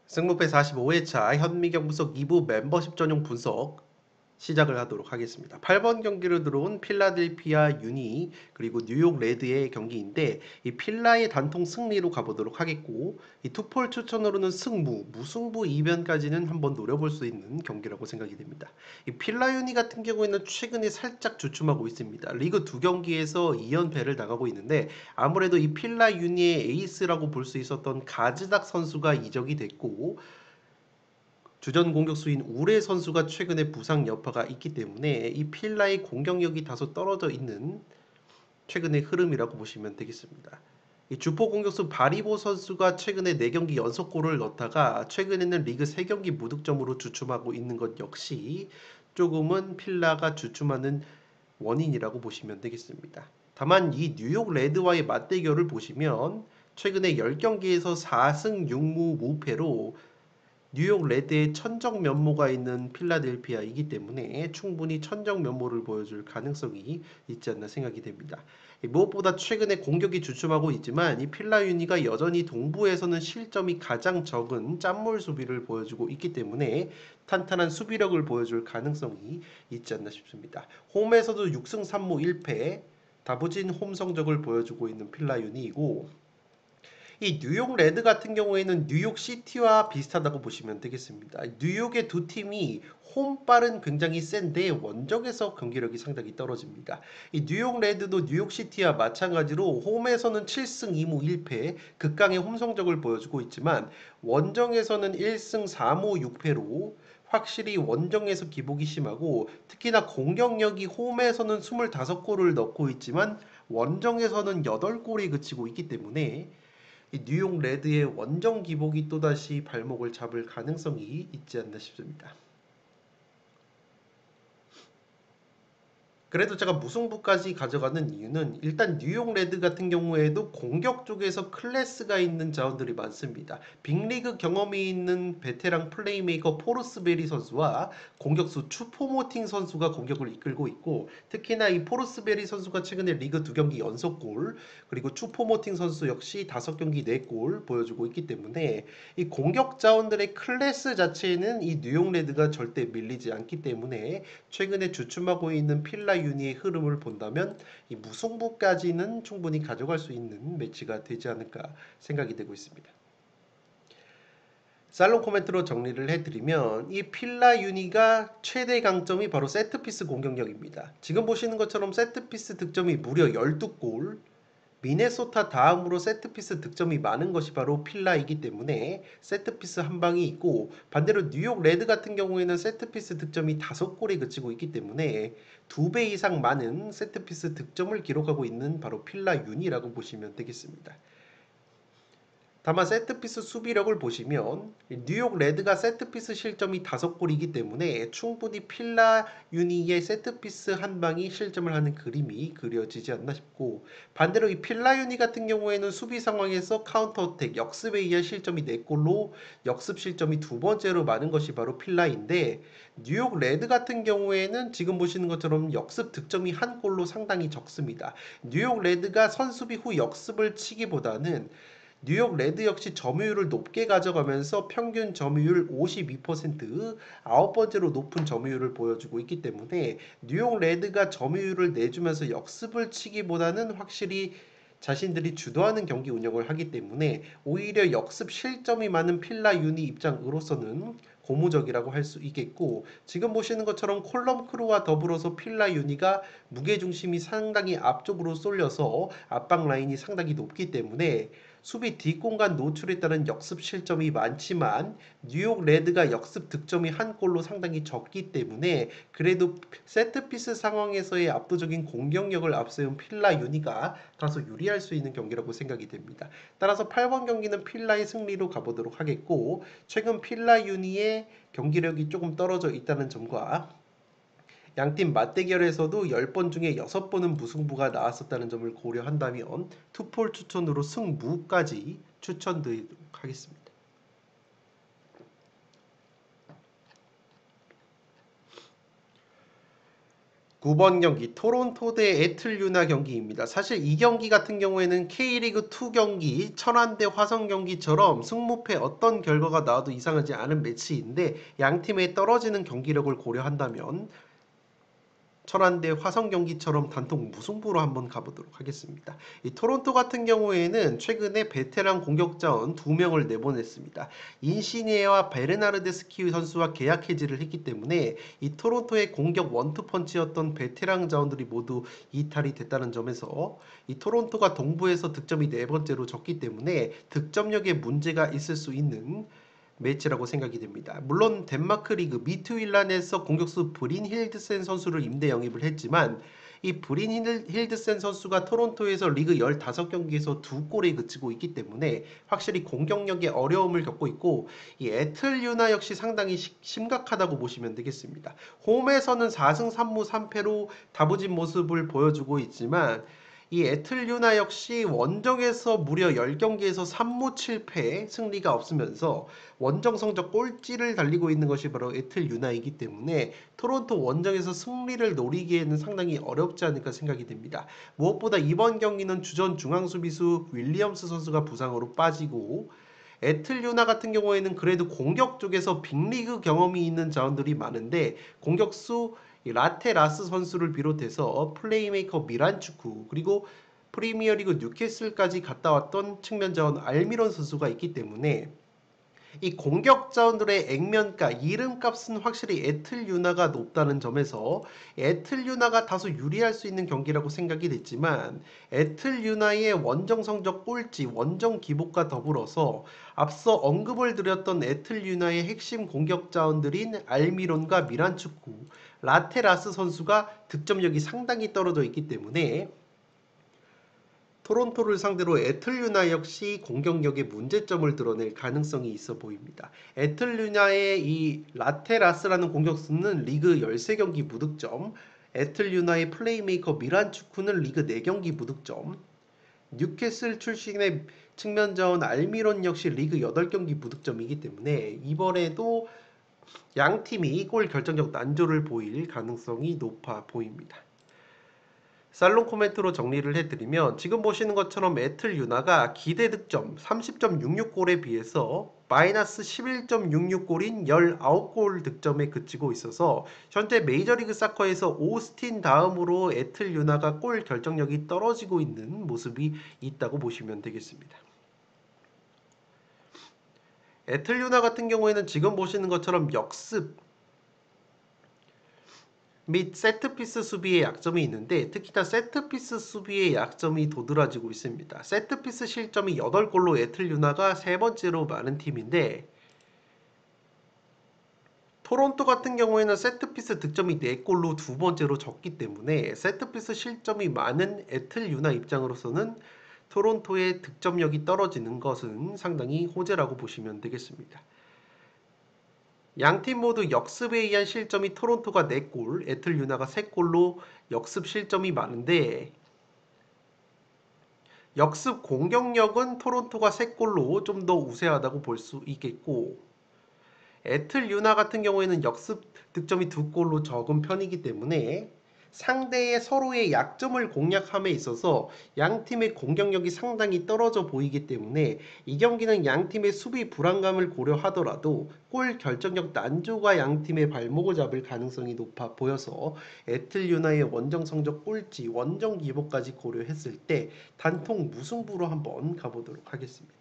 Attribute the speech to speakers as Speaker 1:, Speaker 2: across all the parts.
Speaker 1: 승무패 45회차 현미경 분석 2부 멤버십 전용 분석 시작을 하도록 하겠습니다. 8번 경기로 들어온 필라델피아 유니 그리고 뉴욕 레드의 경기인데 이 필라의 단통 승리로 가보도록 하겠고 이 투폴 추천으로는 승무, 무승부 이변까지는 한번 노려볼 수 있는 경기라고 생각이 됩니다. 이 필라 유니 같은 경우에는 최근에 살짝 주춤하고 있습니다. 리그 두 경기에서 2연패를 당하고 있는데 아무래도 이 필라 유니의 에이스라고 볼 수 있었던 가즈닥 선수가 이적이 됐고 주전 공격수인 우레 선수가 최근에 부상 여파가 있기 때문에 이 필라의 공격력이 다소 떨어져 있는 최근의 흐름이라고 보시면 되겠습니다. 이 주포 공격수 바리보 선수가 최근에 4경기 연속골을 넣다가 최근에는 리그 3경기 무득점으로 주춤하고 있는 것 역시 조금은 필라가 주춤하는 원인이라고 보시면 되겠습니다. 다만 이 뉴욕 레드와의 맞대결을 보시면 최근에 10경기에서 4승 6무 무패로 뉴욕 레드의 천적 면모가 있는 필라델피아이기 때문에 충분히 천적 면모를 보여줄 가능성이 있지 않나 생각이 됩니다. 무엇보다 최근에 공격이 주춤하고 있지만 이 필라 유니가 여전히 동부에서는 실점이 가장 적은 짠물 수비를 보여주고 있기 때문에 탄탄한 수비력을 보여줄 가능성이 있지 않나 싶습니다. 홈에서도 6승 3무 1패 다부진 홈 성적을 보여주고 있는 필라 유니이고 이 뉴욕 레드 같은 경우에는 뉴욕 시티와 비슷하다고 보시면 되겠습니다. 뉴욕의 두 팀이 홈발은 굉장히 센데 원정에서 경기력이 상당히 떨어집니다. 이 뉴욕 레드도 뉴욕 시티와 마찬가지로 홈에서는 7승 2무 1패 극강의 홈 성적을 보여주고 있지만 원정에서는 1승 4무 6패로 확실히 원정에서 기복이 심하고 특히나 공격력이 홈에서는 25골을 넣고 있지만 원정에서는 8골이 그치고 있기 때문에 이 뉴욕 레드의 원정 기복이 또다시 발목을 잡을 가능성이 있지 않나 싶습니다. 그래도 제가 무승부까지 가져가는 이유는 일단 뉴욕 레드 같은 경우에도 공격 쪽에서 클래스가 있는 자원들이 많습니다. 빅리그 경험이 있는 베테랑 플레이메이커 포르스베리 선수와 공격수 추포모팅 선수가 공격을 이끌고 있고 특히나 이 포르스베리 선수가 최근에 리그 2경기 연속골 그리고 추포모팅 선수 역시 5경기 4골 보여주고 있기 때문에 이 공격 자원들의 클래스 자체는 이 뉴욕 레드가 절대 밀리지 않기 때문에 최근에 주춤하고 있는 필라 유니의 흐름을 본다면 이 무승부까지는 충분히 가져갈 수 있는 매치가 되지 않을까 생각이 되고 있습니다. 살롱 코멘트로 정리를 해드리면 이 필라 유니가 최대 강점이 바로 세트피스 공격력입니다. 지금 보시는 것처럼 세트피스 득점이 무려 12골 미네소타 다음으로 세트피스 득점이 많은 것이 바로 필라이기 때문에 세트피스 한 방이 있고 반대로 뉴욕 레드 같은 경우에는 세트피스 득점이 5골에 그치고 있기 때문에 2배 이상 많은 세트피스 득점을 기록하고 있는 바로 필라 윤이라고 보시면 되겠습니다. 다만 세트피스 수비력을 보시면 뉴욕 레드가 세트피스 실점이 5골이기 때문에 충분히 필라 유니의 세트피스 한 방이 실점을 하는 그림이 그려지지 않나 싶고 반대로 이 필라 유니 같은 경우에는 수비 상황에서 카운터어택 역습에 의한 실점이 4골로 역습 실점이 두 번째로 많은 것이 바로 필라인데 뉴욕 레드 같은 경우에는 지금 보시는 것처럼 역습 득점이 한 골로 상당히 적습니다. 뉴욕 레드가 선수비 후 역습을 치기보다는 뉴욕 레드 역시 점유율을 높게 가져가면서 평균 점유율 52%, 아홉 번째로 높은 점유율을 보여주고 있기 때문에 뉴욕 레드가 점유율을 내주면서 역습을 치기보다는 확실히 자신들이 주도하는 경기 운영을 하기 때문에 오히려 역습 실점이 많은 필라 유니 입장으로서는 고무적이라고 할 수 있겠고 지금 보시는 것처럼 콜럼 크루와 더불어서 필라 유니가 무게중심이 상당히 앞쪽으로 쏠려서 압박 라인이 상당히 높기 때문에 수비 뒷공간 노출에 따른 역습 실점이 많지만 뉴욕 레드가 역습 득점이 한 골로 상당히 적기 때문에 그래도 세트피스 상황에서의 압도적인 공격력을 앞세운 필라 유니가 다소 유리할 수 있는 경기라고 생각이 됩니다. 따라서 8번 경기는 필라의 승리로 가보도록 하겠고 최근 필라 유니의 경기력이 조금 떨어져 있다는 점과 양팀 맞대결에서도 10번 중에 6번은 무승부가 나왔었다는 점을 고려한다면 투폴 추천으로 승무까지 추천드리도록 하겠습니다. 9번 경기 토론토 대 애틀유나 경기입니다. 사실 이 경기 같은 경우에는 K리그2 경기, 천안 대 화성 경기처럼 승무패 어떤 결과가 나와도 이상하지 않은 매치인데 양 팀의 떨어지는 경기력을 고려한다면 천안 대 화성 경기처럼 단통 무승부로 한번 가보도록 하겠습니다. 이 토론토 같은 경우에는 최근에 베테랑 공격자원 2명을 내보냈습니다. 인시니에와 베르나르데스키 선수와 계약 해지를 했기 때문에 이 토론토의 공격 원투펀치였던 베테랑 자원들이 모두 이탈이 됐다는 점에서 이 토론토가 동부에서 득점이 4번째로 적기 때문에 득점력에 문제가 있을 수 있는 매치라고 생각이 됩니다. 물론 덴마크 리그 미투일란에서 공격수 브린 힐드센 선수를 임대 영입을 했지만 이 브린 힐드센 선수가 토론토에서 리그 15경기에서 2골에 그치고 있기 때문에 확실히 공격력에 어려움을 겪고 있고 이 애틀유나 역시 상당히 심각하다고 보시면 되겠습니다. 홈에서는 4승 3무 3패로 다부진 모습을 보여주고 있지만 이 애틀유나 역시 원정에서 무려 10경기에서 3무 7패 승리가 없으면서 원정 성적 꼴찌를 달리고 있는 것이 바로 애틀유나이기 때문에 토론토 원정에서 승리를 노리기에는 상당히 어렵지 않을까 생각이 됩니다. 무엇보다 이번 경기는 주전 중앙수비수 윌리엄스 선수가 부상으로 빠지고 애틀유나 같은 경우에는 그래도 공격 쪽에서 빅리그 경험이 있는 자원들이 많은데 공격수 라테라스 선수를 비롯해서 플레이메이커 미란추쿠 그리고 프리미어리그 뉴캐슬까지 갔다 왔던 측면 자원 알미론 선수가 있기 때문에 이 공격 자원들의 액면가, 이름값은 확실히 애틀유나가 높다는 점에서 애틀유나가 다소 유리할 수 있는 경기라고 생각이 됐지만 애틀유나의 원정 성적 꼴찌, 원정 기복과 더불어서 앞서 언급을 드렸던 애틀유나의 핵심 공격 자원들인 알미론과 미란축구, 라테라스 선수가 득점력이 상당히 떨어져 있기 때문에 토론토를 상대로 애틀유나 역시 공격력에 문제점을 드러낼 가능성이 있어 보입니다. 애틀유나의 이 라테라스라는 공격수는 리그 13경기 무득점, 애틀유나의 플레이메이커 미란축쿠는 리그 4경기 무득점, 뉴캐슬 출신의 측면 자원 알미론 역시 리그 8경기 무득점이기 때문에 이번에도 양 팀이 골 결정적 난조를 보일 가능성이 높아 보입니다. 살롱 코멘트로 정리를 해드리면 지금 보시는 것처럼 애틀유나가 기대 득점 30.66골에 비해서 마이너스 11.66골인 19골 득점에 그치고 있어서 현재 메이저리그 사커에서 오스틴 다음으로 애틀유나가 골 결정력이 떨어지고 있는 모습이 있다고 보시면 되겠습니다. 애틀유나 같은 경우에는 지금 보시는 것처럼 역습 및 세트피스 수비의 약점이 있는데 특히나 세트피스 수비의 약점이 도드라지고 있습니다. 세트피스 실점이 8골로 애틀유나가 3번째로 많은 팀인데 토론토 같은 경우에는 세트피스 득점이 4골로 2번째로 적기 때문에 세트피스 실점이 많은 애틀유나 입장으로서는 토론토의 득점력이 떨어지는 것은 상당히 호재라고 보시면 되겠습니다. 양팀 모두 역습에 의한 실점이 토론토가 4골, 애틀유나가 3골로 역습 실점이 많은데 역습 공격력은 토론토가 3골로 좀 더 우세하다고 볼 수 있겠고 애틀유나 같은 경우에는 역습 득점이 2골로 적은 편이기 때문에 상대의 서로의 약점을 공략함에 있어서 양 팀의 공격력이 상당히 떨어져 보이기 때문에 이 경기는 양 팀의 수비 불안감을 고려하더라도 골 결정력 난조가 양 팀의 발목을 잡을 가능성이 높아 보여서 애틀유나의 원정 성적 꼴찌, 원정 기복까지 고려했을 때 단통 무승부로 한번 가보도록 하겠습니다.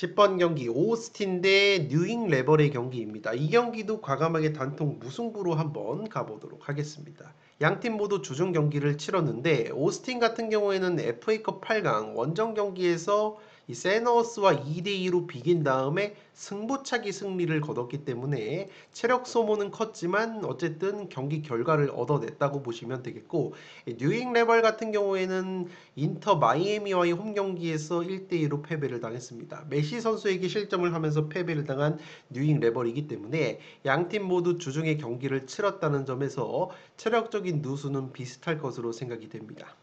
Speaker 1: 10번 경기 오스틴 대 뉴잉 레벌의 경기입니다. 이 경기도 과감하게 단통 무승부로 한번 가보도록 하겠습니다. 양팀 모두 주중 경기를 치렀는데 오스틴 같은 경우에는 FA컵 8강 원정 경기에서 이 세너스와 2대2로 비긴 다음에 승부차기 승리를 거뒀기 때문에 체력 소모는 컸지만 어쨌든 경기 결과를 얻어냈다고 보시면 되겠고 뉴잉 레벌 같은 경우에는 인터 마이애미와의 홈 경기에서 1대2로 패배를 당했습니다. 메시 선수에게 실점을 하면서 패배를 당한 뉴잉 레벌이기 때문에 양팀 모두 주중에 경기를 치렀다는 점에서 체력적인 누수는 비슷할 것으로 생각이 됩니다.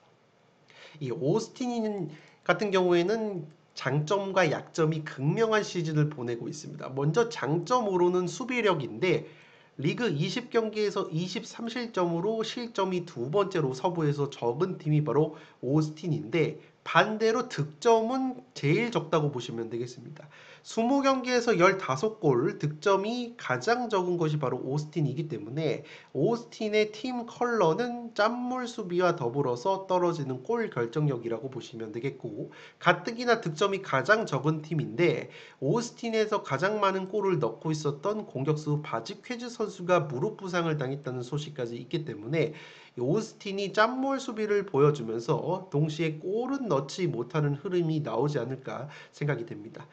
Speaker 1: 이 오스틴 같은 경우에는 장점과 약점이 극명한 시즌을 보내고 있습니다. 먼저 장점으로는 수비력인데 리그 20경기에서 23실점으로 실점이 두 번째로 서부에서 적은 팀이 바로 오스틴인데 반대로 득점은 제일 적다고 보시면 되겠습니다. 20경기에서 15골, 득점이 가장 적은 것이 바로 오스틴이기 때문에 오스틴의 팀 컬러는 짠물 수비와 더불어서 떨어지는 골 결정력이라고 보시면 되겠고 가뜩이나 득점이 가장 적은 팀인데 오스틴에서 가장 많은 골을 넣고 있었던 공격수 바지퀘즈 선수가 무릎 부상을 당했다는 소식까지 있기 때문에 오스틴이 짠물 수비를 보여주면서 동시에 골은 넣지 못하는 흐름이 나오지 않을까 생각이 됩니다.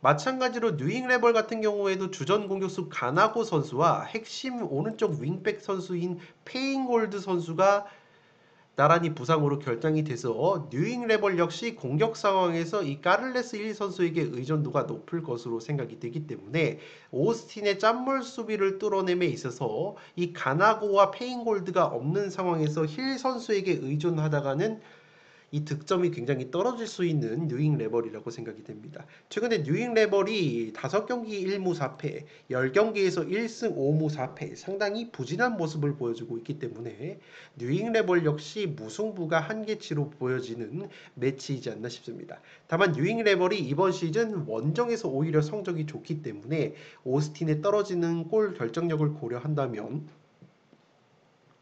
Speaker 1: 마찬가지로 뉴잉레벌 같은 경우에도 주전 공격수 가나고 선수와 핵심 오른쪽 윙백 선수인 페인골드 선수가 나란히 부상으로 결장이 돼서 뉴잉레벌 역시 공격 상황에서 이 까를레스 1 선수에게 의존도가 높을 것으로 생각이 되기 때문에 오스틴의 짠물 수비를 뚫어냄에 있어서 이 가나고와 페인골드가 없는 상황에서 힐 선수에게 의존하다가는 이 득점이 굉장히 떨어질 수 있는 뉴잉레벌이라고 생각이 됩니다. 최근에 뉴잉레벌이 5경기 1무 4패, 10경기에서 1승 5무 4패 상당히 부진한 모습을 보여주고 있기 때문에 뉴잉레벌 역시 무승부가 한계치로 보여지는 매치이지 않나 싶습니다. 다만 뉴잉레벌이 이번 시즌 원정에서 오히려 성적이 좋기 때문에 오스틴에 떨어지는 골 결정력을 고려한다면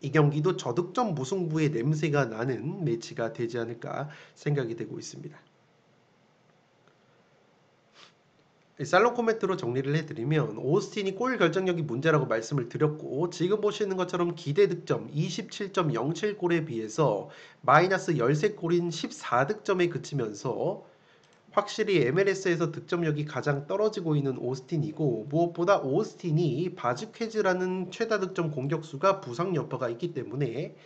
Speaker 1: 이 경기도 저득점 무승부의 냄새가 나는 매치가 되지 않을까 생각이 되고 있습니다. 살롱 코멘트로 정리를 해드리면 오스틴이 골 결정력이 문제라고 말씀을 드렸고 지금 보시는 것처럼 기대 득점 27.07골에 비해서 마이너스 13골인 14득점에 그치면서 확실히 MLS에서 득점력이 가장 떨어지고 있는 오스틴이고 무엇보다 오스틴이 바즈퀘즈라는 최다 득점 공격수가 부상 여파가 있기 때문에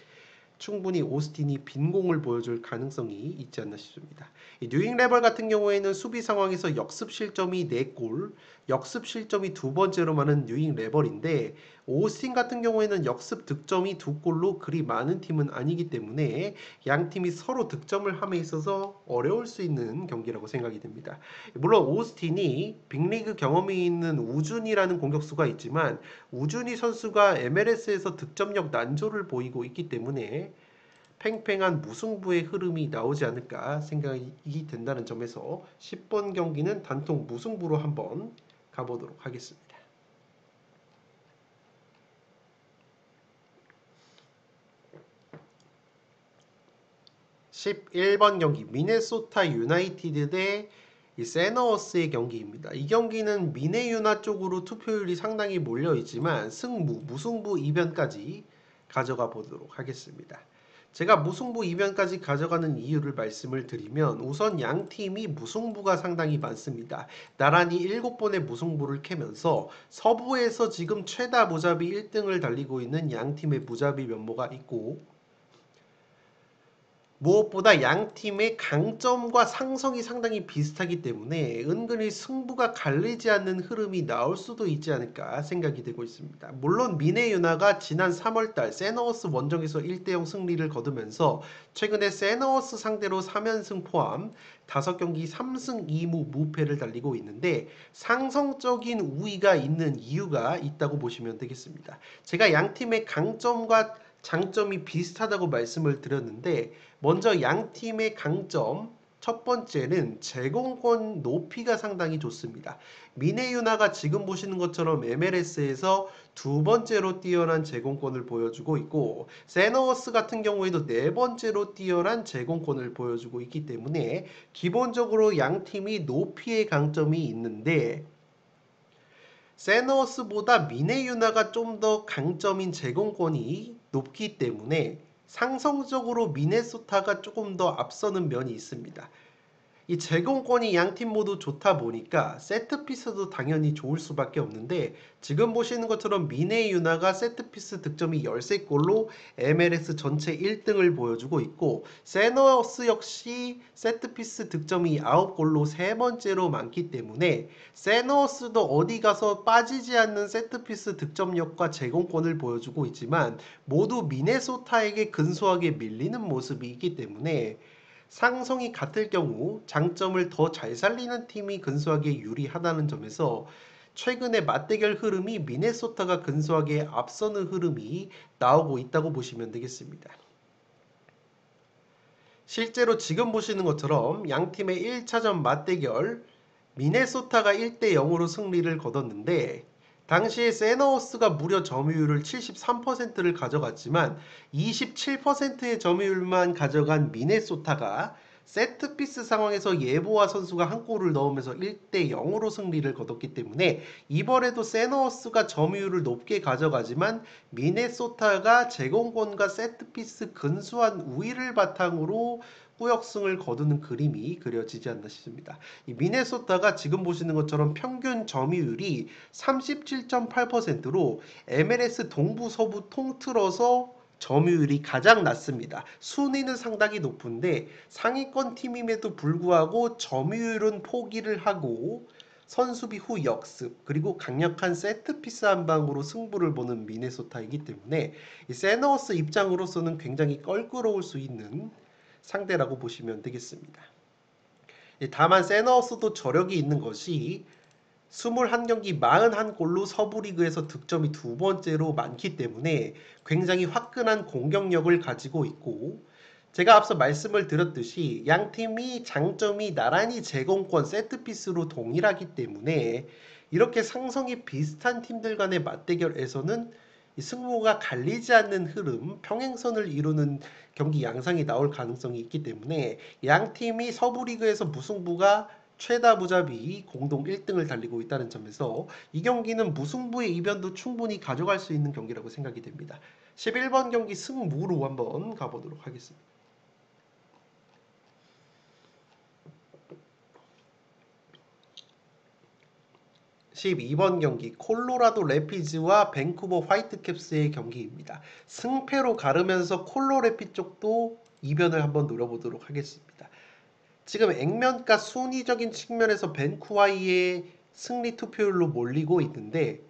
Speaker 1: 충분히 오스틴이 빈공을 보여줄 가능성이 있지 않나 싶습니다. 뉴잉레벌 같은 경우에는 수비 상황에서 역습 실점이 4골, 역습 실점이 두 번째로 많은 뉴잉레벌인데 오스틴 같은 경우에는 역습 득점이 2골로 그리 많은 팀은 아니기 때문에 양 팀이 서로 득점을 함에 있어서 어려울 수 있는 경기라고 생각이 됩니다. 물론 오스틴이 빅리그 경험이 있는 우준이라는 공격수가 있지만 우준이 선수가 MLS에서 득점력 난조를 보이고 있기 때문에 팽팽한 무승부의 흐름이 나오지 않을까 생각이 된다는 점에서 10번 경기는 단통 무승부로 한번 가보도록 하겠습니다. 11번 경기 미네소타 유나이티드 대 세너워스의 경기입니다. 이 경기는 미네유나 쪽으로 투표율이 상당히 몰려있지만 승부, 무승부 이변까지 가져가 보도록 하겠습니다. 제가 무승부 이변까지 가져가는 이유를 말씀을 드리면 우선 양 팀이 무승부가 상당히 많습니다. 나란히 7번의 무승부를 캐면서 서부에서 지금 최다 무자비 1등을 달리고 있는 양 팀의 무자비 면모가 있고 무엇보다 양 팀의 강점과 상성이 상당히 비슷하기 때문에 은근히 승부가 갈리지 않는 흐름이 나올 수도 있지 않을까 생각이 되고 있습니다. 물론 미네유나가 지난 3월달 세너워스 원정에서 1대0 승리를 거두면서 최근에 세너워스 상대로 3연승 포함 5경기 3승 2무 무패를 달리고 있는데 상성적인 우위가 있는 이유가 있다고 보시면 되겠습니다. 제가 양 팀의 강점과 장점이 비슷하다고 말씀을 드렸는데 먼저 양 팀의 강점 첫 번째는 제공권 높이가 상당히 좋습니다. 미네유나가 지금 보시는 것처럼 MLS에서 두 번째로 뛰어난 제공권을 보여주고 있고 세너워스 같은 경우에도 네 번째로 뛰어난 제공권을 보여주고 있기 때문에 기본적으로 양 팀이 높이의 강점이 있는데 세너워스보다 미네유나가 좀 더 강점인 제공권이 높기 때문에 상성적으로 미네소타가 조금 더 앞서는 면이 있습니다. 이 제공권이 양 팀 모두 좋다 보니까 세트피스도 당연히 좋을 수밖에 없는데 지금 보시는 것처럼 미네유나가 세트피스 득점이 13골로 MLS 전체 1등을 보여주고 있고 세너워스 역시 세트피스 득점이 9골로 세 번째로 많기 때문에 세너워스도 어디 가서 빠지지 않는 세트피스 득점력과 제공권을 보여주고 있지만 모두 미네소타에게 근소하게 밀리는 모습이 있기 때문에 상성이 같을 경우 장점을 더 잘 살리는 팀이 근소하게 유리하다는 점에서 최근의 맞대결 흐름이 미네소타가 근소하게 앞서는 흐름이 나오고 있다고 보시면 되겠습니다. 실제로 지금 보시는 것처럼 양 팀의 1차전 맞대결 미네소타가 1대 0으로 승리를 거뒀는데 당시에 세너우스가 무려 점유율을 73%를 가져갔지만 27%의 점유율만 가져간 미네소타가 세트피스 상황에서 예보아 선수가 한 골을 넣으면서 1대 0으로 승리를 거뒀기 때문에 이번에도 세너우스가 점유율을 높게 가져가지만 미네소타가 제공권과 세트피스 근소한 우위를 바탕으로 꾸역승을 거두는 그림이 그려지지 않나 싶습니다. 이 미네소타가 지금 보시는 것처럼 평균 점유율이 37.8%로 MLS 동부 서부 통틀어서 점유율이 가장 낮습니다. 순위는 상당히 높은데 상위권 팀임에도 불구하고 점유율은 포기를 하고 선수비 후 역습 그리고 강력한 세트피스 한 방으로 승부를 보는 미네소타이기 때문에 이 세너스 입장으로서는 굉장히 껄끄러울 수 있는 상대라고 보시면 되겠습니다. 다만 세너스도 저력이 있는 것이 21경기 41골로 서부 리그에서 득점이 두 번째로 많기 때문에 굉장히 화끈한 공격력을 가지고 있고 제가 앞서 말씀을 드렸듯이 양 팀이 장점이 나란히 제공권 세트피스로 동일하기 때문에 이렇게 상성이 비슷한 팀들 간의 맞대결에서는 이 승부가 갈리지 않는 흐름, 평행선을 이루는 경기 양상이 나올 가능성이 있기 때문에 양 팀이 서부 리그에서 무승부가 최다 무자비 공동 1등을 달리고 있다는 점에서 이 경기는 무승부의 이변도 충분히 가져갈 수 있는 경기라고 생각이 됩니다. 11번 경기 승무로 한번 가보도록 하겠습니다. 12번 경기 콜로라도 래피즈와 밴쿠버 화이트캡스의 경기입니다. 승패로 가르면서 콜로래피 쪽도 이변을 한번 노려보도록 하겠습니다. 지금 액면가 순위적인 측면에서 밴쿠와이의 승리 투표율로 몰리고 있는데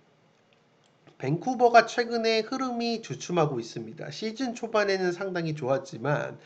Speaker 1: 밴쿠버가 최근에 흐름이 주춤하고 있습니다. 시즌 초반에는 상당히 좋았지만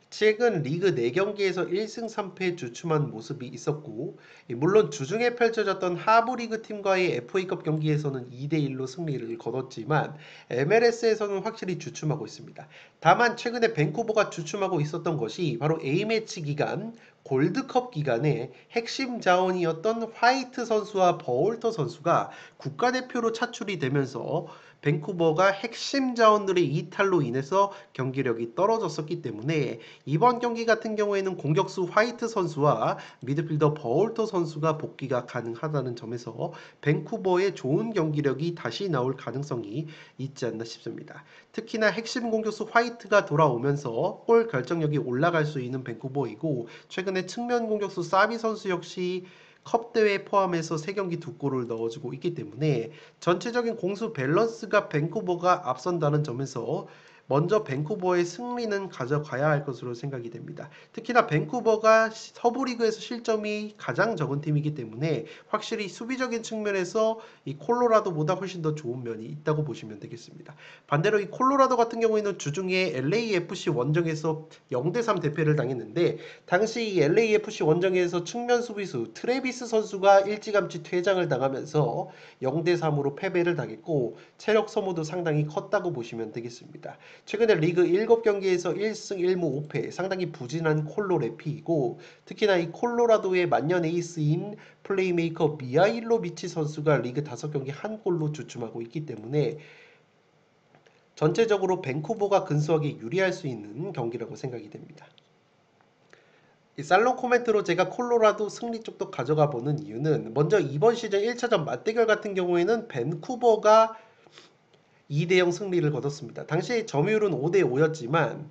Speaker 1: 최근 리그 4경기에서 1승 3패 주춤한 모습이 있었고 물론 주중에 펼쳐졌던 하부 리그 팀과의 FA컵 경기에서는 2대1로 승리를 거뒀지만 MLS에서는 확실히 주춤하고 있습니다. 다만 최근에 밴쿠버가 주춤하고 있었던 것이 바로 A매치 기간 골드컵 기간에 핵심 자원이었던 화이트 선수와 버울터 선수가 국가대표로 차출이 되면서 밴쿠버가 핵심 자원들의 이탈로 인해서 경기력이 떨어졌었기 때문에 이번 경기 같은 경우에는 공격수 화이트 선수와 미드필더 버울터 선수가 복귀가 가능하다는 점에서 밴쿠버의 좋은 경기력이 다시 나올 가능성이 있지 않나 싶습니다. 특히나 핵심 공격수 화이트가 돌아오면서 골 결정력이 올라갈 수 있는 밴쿠버이고 최근에 측면 공격수 사비 선수 역시 컵 대회 포함해서 3경기 2골을 넣어주고 있기 때문에 전체적인 공수 밸런스가 밴쿠버가 앞선다는 점에서 먼저 밴쿠버의 승리는 가져가야 할 것으로 생각이 됩니다. 특히나 밴쿠버가 서부 리그에서 실점이 가장 적은 팀이기 때문에 확실히 수비적인 측면에서 이 콜로라도보다 훨씬 더 좋은 면이 있다고 보시면 되겠습니다. 반대로 이 콜로라도 같은 경우에는 주중에 LAFC 원정에서 0대3 대패를 당했는데 당시 이 LAFC 원정에서 측면 수비수 트래비스 선수가 일찌감치 퇴장을 당하면서 0대3으로 패배를 당했고 체력 소모도 상당히 컸다고 보시면 되겠습니다. 최근에 리그 7경기에서 1승 1무 5패 상당히 부진한 콜로래피이고 특히나 이 콜로라도의 만년 에이스인 플레이메이커 미하일로 미치 선수가 리그 5경기 한 골로 주춤하고 있기 때문에 전체적으로 밴쿠버가 근소하게 유리할 수 있는 경기라고 생각이 됩니다. 이 살롱 코멘트로 제가 콜로라도 승리 쪽도 가져가 보는 이유는 먼저 이번 시즌 1차전 맞대결 같은 경우에는 밴쿠버가 2대0 승리를 거뒀습니다. 당시 점유율은 5대5였지만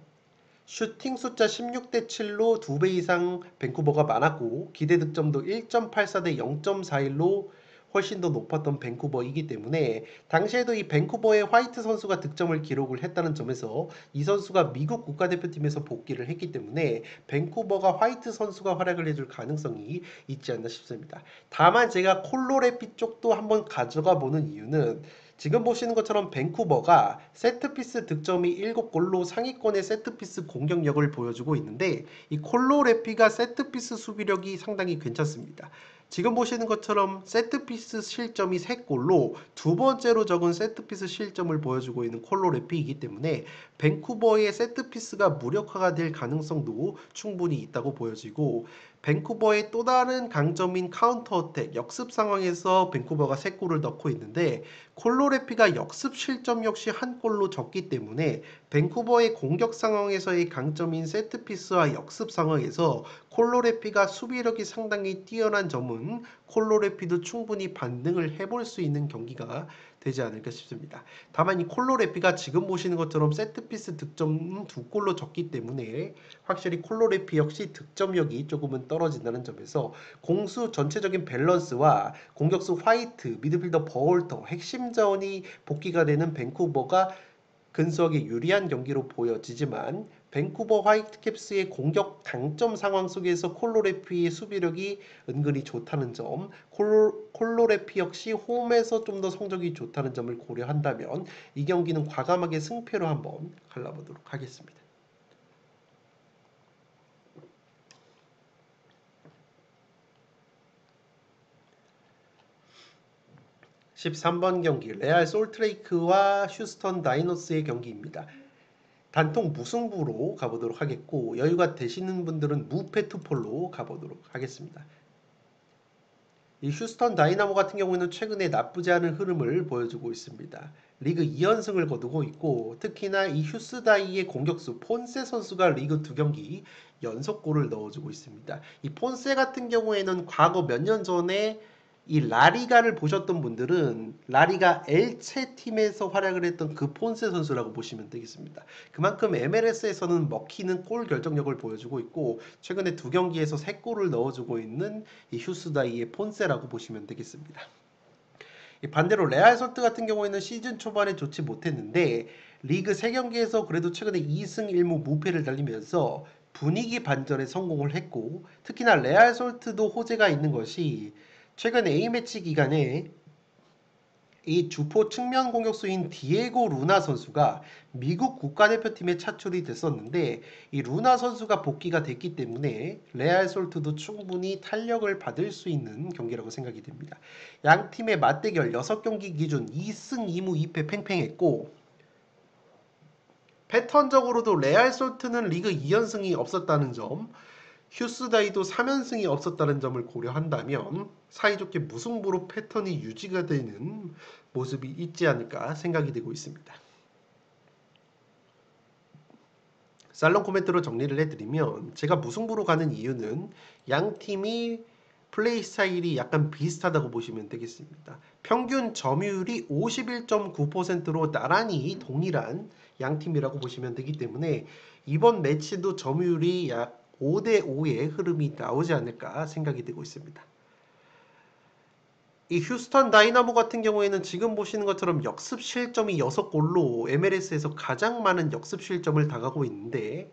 Speaker 1: 슈팅 숫자 16대7로 2배 이상 밴쿠버가 많았고 기대 득점도 1.84 대 0.41로 훨씬 더 높았던 밴쿠버이기 때문에 당시에도 이 밴쿠버의 화이트 선수가 득점을 기록을 했다는 점에서 이 선수가 미국 국가대표팀에서 복귀를 했기 때문에 밴쿠버가 화이트 선수가 활약을 해줄 가능성이 있지 않나 싶습니다. 다만 제가 콜로래피 쪽도 한번 가져가 보는 이유는 지금 보시는 것처럼 밴쿠버가 세트피스 득점이 7골로 상위권의 세트피스 공격력을 보여주고 있는데 이 콜로레피가 세트피스 수비력이 상당히 괜찮습니다. 지금 보시는 것처럼 세트피스 실점이 3골로 두 번째로 적은 세트피스 실점을 보여주고 있는 콜로레피이기 때문에 밴쿠버의 세트피스가 무력화가 될 가능성도 충분히 있다고 보여지고 밴쿠버의 또 다른 강점인 카운터 어택, 역습 상황에서 밴쿠버가 3골을 넣고 있는데 콜로레피가 역습 실점 역시 한 골로 적기 때문에 밴쿠버의 공격 상황에서의 강점인 세트피스와 역습 상황에서 콜로레피가 수비력이 상당히 뛰어난 점은 콜로레피도 충분히 반등을 해볼 수 있는 경기가 되지 않을까 싶습니다. 다만 이 콜로레피가 지금 보시는 것처럼 세트피스 득점 2골로 적기 때문에 확실히 콜로레피 역시 득점력이 조금은 떨어진다는 점에서 공수 전체적인 밸런스와 공격수 화이트, 미드필더 버홀터, 핵심 자원이 복귀가 되는 밴쿠버가 근소하게 유리한 경기로 보여지지만 밴쿠버 화이트캡스의 공격 당점 상황 속에서 콜로레피의 수비력이 은근히 좋다는 점, 콜로레피 역시 홈에서 좀 더 성적이 좋다는 점을 고려한다면 이 경기는 과감하게 승패로 한번 갈라보도록 하겠습니다. 13번 경기 레알 솔트레이크와 휴스턴 다이노스의 경기입니다. 단통 무승부로 가보도록 하겠고 여유가 되시는 분들은 무패 투폴로 가보도록 하겠습니다. 이 휴스턴 다이나모 같은 경우에는 최근에 나쁘지 않은 흐름을 보여주고 있습니다. 리그 2연승을 거두고 있고 특히나 이 휴스다이의 공격수 폰세 선수가 리그 2경기 연속골을 넣어주고 있습니다. 이 폰세 같은 경우에는 과거 몇 년 전에 이 라리가를 보셨던 분들은 라리가 엘체 팀에서 활약을 했던 그 폰세 선수라고 보시면 되겠습니다. 그만큼 MLS에서는 먹히는 골 결정력을 보여주고 있고 최근에 2경기에서 3골을 넣어주고 있는 이 휴스다이의 폰세라고 보시면 되겠습니다. 반대로 레알 솔트 같은 경우에는 시즌 초반에 좋지 못했는데 리그 3경기에서 그래도 최근에 2승 1무 무패를 달리면서 분위기 반전에 성공을 했고 특히나 레알 솔트도 호재가 있는 것이 최근 A매치 기간에 이 주포 측면 공격수인 디에고 루나 선수가 미국 국가대표팀에 차출이 됐었는데 이 루나 선수가 복귀가 됐기 때문에 레알 솔트도 충분히 탄력을 받을 수 있는 경기라고 생각이 됩니다. 양 팀의 맞대결 6경기 기준 2승 2무 2패 팽팽했고 패턴적으로도 레알 솔트는 리그 2연승이 없었다는 점 휴스다이도 3연승이 없었다는 점을 고려한다면 사이좋게 무승부로 패턴이 유지가 되는 모습이 있지 않을까 생각이 되고 있습니다. 살롱 코멘트로 정리를 해드리면 제가 무승부로 가는 이유는 양 팀이 플레이 스타일이 약간 비슷하다고 보시면 되겠습니다. 평균 점유율이 51.9%로 나란히 동일한 양 팀이라고 보시면 되기 때문에 이번 매치도 점유율이 약 5대5의 흐름이 나오지 않을까 생각이 되고 있습니다. 이 휴스턴 다이나모 같은 경우에는 지금 보시는 것처럼 역습 실점이 6골로 MLS에서 가장 많은 역습 실점을 당하고 있는데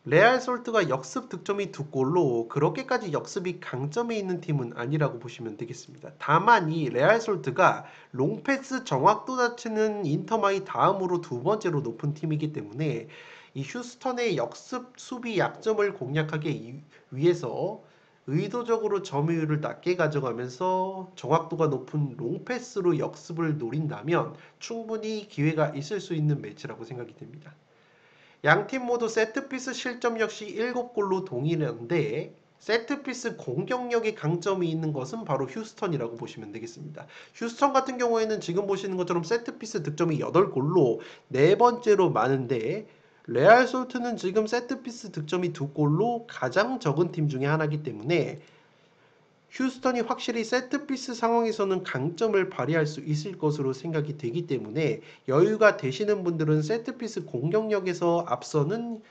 Speaker 1: 레알 솔트가 역습 득점이 2골로 그렇게까지 역습이 강점에 있는 팀은 아니라고 보시면 되겠습니다. 다만 이 레알 솔트가 롱패스 정확도 자체는 인터마이 다음으로 2번째로 높은 팀이기 때문에 이 휴스턴의 역습 수비 약점을 공략하기 위해서 의도적으로 점유율을 낮게 가져가면서 정확도가 높은 롱패스로 역습을 노린다면 충분히 기회가 있을 수 있는 매치라고 생각이 됩니다. 양팀 모두 세트피스 실점 역시 7골로 동일한데 세트피스 공격력의 강점이 있는 것은 바로 휴스턴이라고 보시면 되겠습니다. 휴스턴 같은 경우에는 지금 보시는 것처럼 세트피스 득점이 8골로 네 번째로 많은데 레알 솔트는 지금 세트피스 득점이 2골로 가장 적은 팀 중에 하나이기 때문에 휴스턴이 확실히 세트피스 상황에서는 강점을 발휘할 수 있을 것으로 생각이 되기 때문에 여유가 되시는 분들은 세트피스 공격력에서 앞서는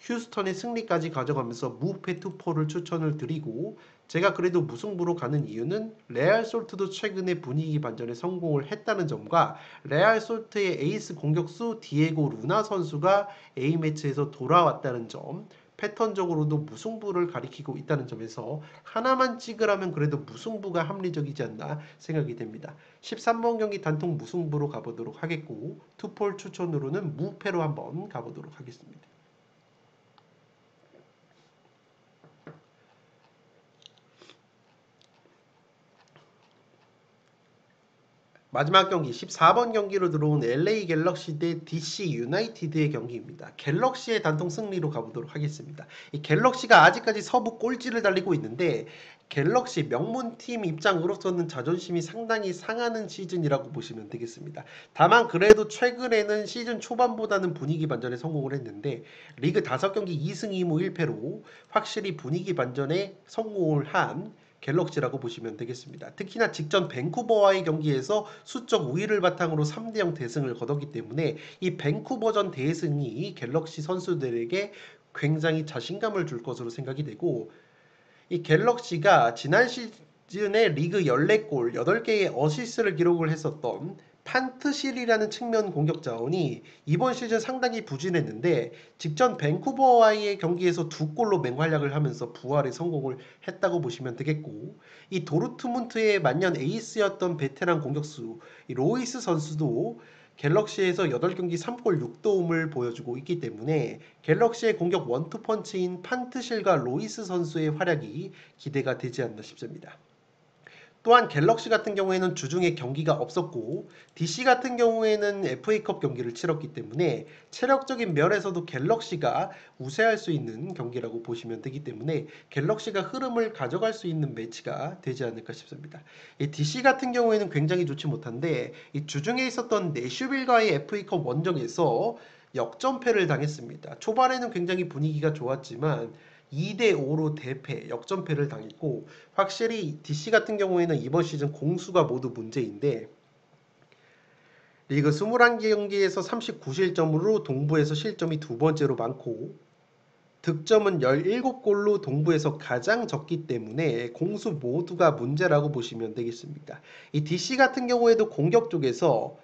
Speaker 1: 휴스턴의 승리까지 가져가면서 무패 투포를 추천을 드리고 제가 그래도 무승부로 가는 이유는 레알 솔트도 최근에 분위기 반전에 성공을 했다는 점과 레알 솔트의 에이스 공격수 디에고 루나 선수가 A매치에서 돌아왔다는 점 패턴적으로도 무승부를 가리키고 있다는 점에서 하나만 찍으라면 그래도 무승부가 합리적이지 않나 생각이 됩니다. 13번 경기 단통 무승부로 가보도록 하겠고 투폴 추천으로는 무패로 한번 가보도록 하겠습니다. 마지막 경기 14번 경기로 들어온 LA 갤럭시 대 DC 유나이티드의 경기입니다. 갤럭시의 단통 승리로 가보도록 하겠습니다. 이 갤럭시가 아직까지 서부 꼴찌를 달리고 있는데 갤럭시 명문팀 입장으로서는 자존심이 상당히 상하는 시즌이라고 보시면 되겠습니다. 다만 그래도 최근에는 시즌 초반보다는 분위기 반전에 성공을 했는데 리그 5경기 2승 2무 1패로 확실히 분위기 반전에 성공을 한 갤럭시라고 보시면 되겠습니다. 특히나 직전 밴쿠버와의 경기에서 수적 우위를 바탕으로 3대0 대승을 거뒀기 때문에 이 밴쿠버전 대승이 갤럭시 선수들에게 굉장히 자신감을 줄 것으로 생각이 되고 이 갤럭시가 지난 시즌에 리그 14골, 8개의 어시스트를 기록을 했었던 판트실이라는 측면 공격 자원이 이번 시즌 상당히 부진했는데 직전 밴쿠버와의 경기에서 2골로 맹활약을 하면서 부활에 성공을 했다고 보시면 되겠고 이 도르트문트의 만년 에이스였던 베테랑 공격수 이 로이스 선수도 갤럭시에서 8경기 3골 6도움을 보여주고 있기 때문에 갤럭시의 공격 원투펀치인 판트실과 로이스 선수의 활약이 기대가 되지 않나 싶습니다. 또한 갤럭시 같은 경우에는 주중에 경기가 없었고 DC 같은 경우에는 FA컵 경기를 치렀기 때문에 체력적인 면에서도 갤럭시가 우세할 수 있는 경기라고 보시면 되기 때문에 갤럭시가 흐름을 가져갈 수 있는 매치가 되지 않을까 싶습니다. 이 DC 같은 경우에는 굉장히 좋지 못한데 이 주중에 있었던 내슈빌과의 FA컵 원정에서 역전패를 당했습니다. 초반에는 굉장히 분위기가 좋았지만 2대5로 대패, 역전패를 당했고 확실히 DC 같은 경우에는 이번 시즌 공수가 모두 문제인데 리그 21경기에서 39실점으로 동부에서 실점이 두 번째로 많고 득점은 17골로 동부에서 가장 적기 때문에 공수 모두가 문제라고 보시면 되겠습니다. 이 DC 같은 경우에도 공격 쪽에서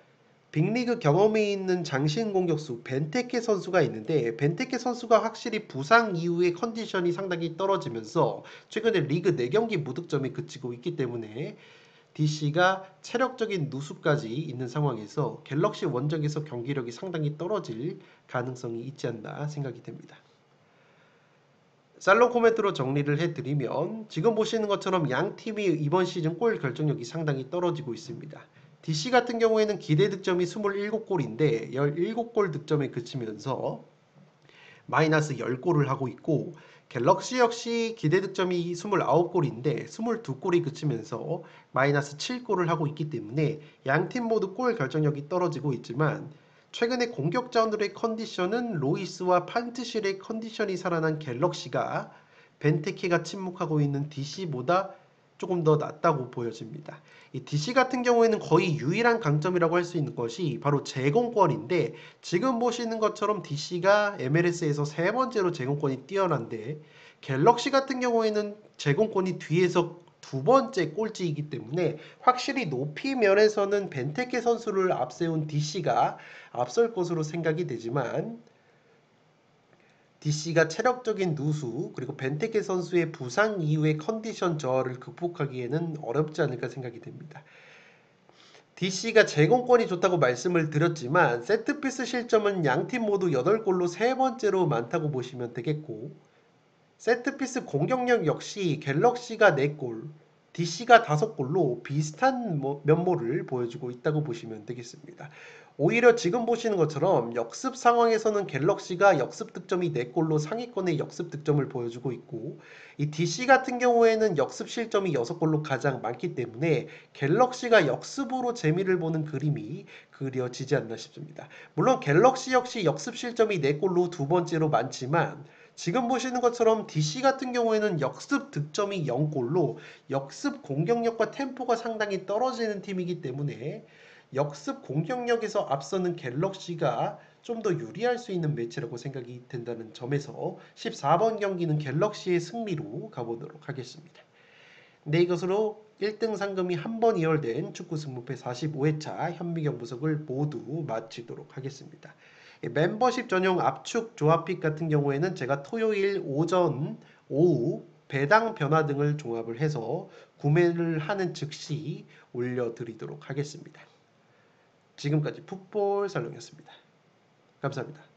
Speaker 1: 빅리그 경험이 있는 장신 공격수 벤테케 선수가 있는데 벤테케 선수가 확실히 부상 이후의 컨디션이 상당히 떨어지면서 최근에 리그 4경기 무득점이 그치고 있기 때문에 DC가 체력적인 누수까지 있는 상황에서 갤럭시 원정에서 경기력이 상당히 떨어질 가능성이 있지 않나 생각이 됩니다. 살롱 코멘트로 정리를 해드리면 지금 보시는 것처럼 양 팀이 이번 시즌 골 결정력이 상당히 떨어지고 있습니다. DC 같은 경우에는 기대 득점이 27골인데 17골 득점에 그치면서 마이너스 10골을 하고 있고 갤럭시 역시 기대 득점이 29골인데 22골이 그치면서 마이너스 7골을 하고 있기 때문에 양 팀 모두 골 결정력이 떨어지고 있지만 최근에 공격자원들의 컨디션은 로이스와 판트실의 컨디션이 살아난 갤럭시가 벤테케가 침묵하고 있는 DC보다 조금 더 낫다고 보여집니다. 이 DC 같은 경우에는 거의 유일한 강점이라고 할 수 있는 것이 바로 제공권인데 지금 보시는 것처럼 DC가 MLS에서 세 번째로 제공권이 뛰어난데 갤럭시 같은 경우에는 제공권이 뒤에서 두 번째 꼴찌이기 때문에 확실히 높이 면에서는 벤테케 선수를 앞세운 DC가 앞설 것으로 생각이 되지만 DC가 체력적인 누수 그리고 벤테케 선수의 부상 이후의 컨디션 저하를 극복하기에는 어렵지 않을까 생각이 됩니다. DC가 제공권이 좋다고 말씀을 드렸지만 세트피스 실점은 양팀 모두 8골로 세 번째로 많다고 보시면 되겠고 세트피스 공격력 역시 갤럭시가 4골, DC가 5골로 비슷한 면모를 보여주고 있다고 보시면 되겠습니다. 오히려 지금 보시는 것처럼 역습 상황에서는 갤럭시가 역습 득점이 4골로 상위권의 역습 득점을 보여주고 있고 이 DC 같은 경우에는 역습 실점이 6골로 가장 많기 때문에 갤럭시가 역습으로 재미를 보는 그림이 그려지지 않나 싶습니다. 물론 갤럭시 역시 역습 실점이 4골로 두 번째로 많지만 지금 보시는 것처럼 DC 같은 경우에는 역습 득점이 0골로 역습 공격력과 템포가 상당히 떨어지는 팀이기 때문에 역습 공격력에서 앞서는 갤럭시가 좀 더 유리할 수 있는 매치라고 생각이 된다는 점에서 14번 경기는 갤럭시의 승리로 가보도록 하겠습니다. 네, 이것으로 1등 상금이 한 번 이월된 축구 승부패 45회차 현미경 분석을 모두 마치도록 하겠습니다. 멤버십 전용 압축 조합픽 같은 경우에는 제가 토요일 오전, 오후 배당 변화 등을 종합을 해서 구매를 하는 즉시 올려드리도록 하겠습니다. 지금까지 풋볼 살롱이었습니다. 감사합니다.